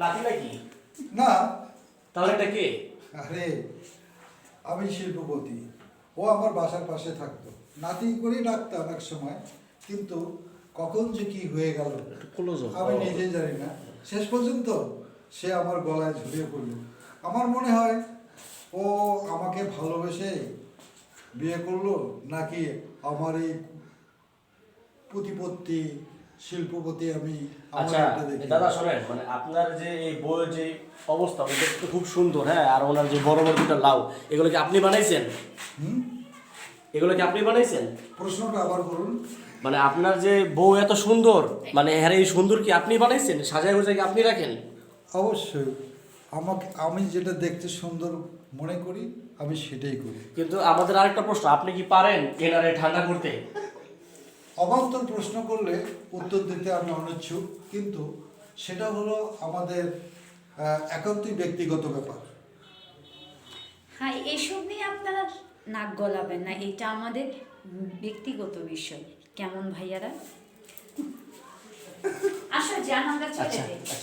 নাতি নাকি? না। তাহলে এটা কে? আরে আমি শিল্পপতি, ও আমার বাসার পাশে থাকতো, নাতি করে ডাকতাম এক সময়, কিন্তু কখন যে কি হয়ে গেল আমি নিজে জানি না। শেষ পর্যন্ত সে আমার গলায় ঝুলিয়ে পড়ল। আমার মনে হয় ও আমাকে ভালোবেসে বিয়ে করলো, নাকি আমার এই প্রতিপত্তি শিল্পপতি আমি আচ্ছা এটা দেখি। দাদা শোনেন, মানে আপনার যে এই বইয়ের যে অবস্থা ওটা তো খুব সুন্দর, হ্যাঁ, আর ওনার যে বড় বড় দুটো লাউ, এগুলো কি আপনি বানাইছেন? এগুলো কি আপনি বানাইছেন? প্রশ্নটা আবার করুন। মানে আপনার যে বউ এত সুন্দর, মানে হ্যাঁ এই সুন্দর কি আপনি বানাইছেন? সাজায় গুজায় কি আপনি রাখেন? অবশ্যই, আমি যেটা দেখতে সুন্দর মনে করি আমি সেটাই করি। কিন্তু আমাদের আরেকটা প্রশ্ন, আপনি কি পারেন এনারে ঠান্ডা করতে? অবান্তর প্রশ্ন করলে উত্তর দিতে আমি অনিচ্ছুক, কিন্তু সেটা হলো আমাদের একান্তই ব্যক্তিগত ব্যাপার। হ্যাঁ, এসব নিয়ে আপনারা নাক গলাবেন না, এটা আমাদের ব্যক্তিগত বিষয়। কেমন ভাইয়ারা? আসো যান, আমরা চলে যাই। আচ্ছা।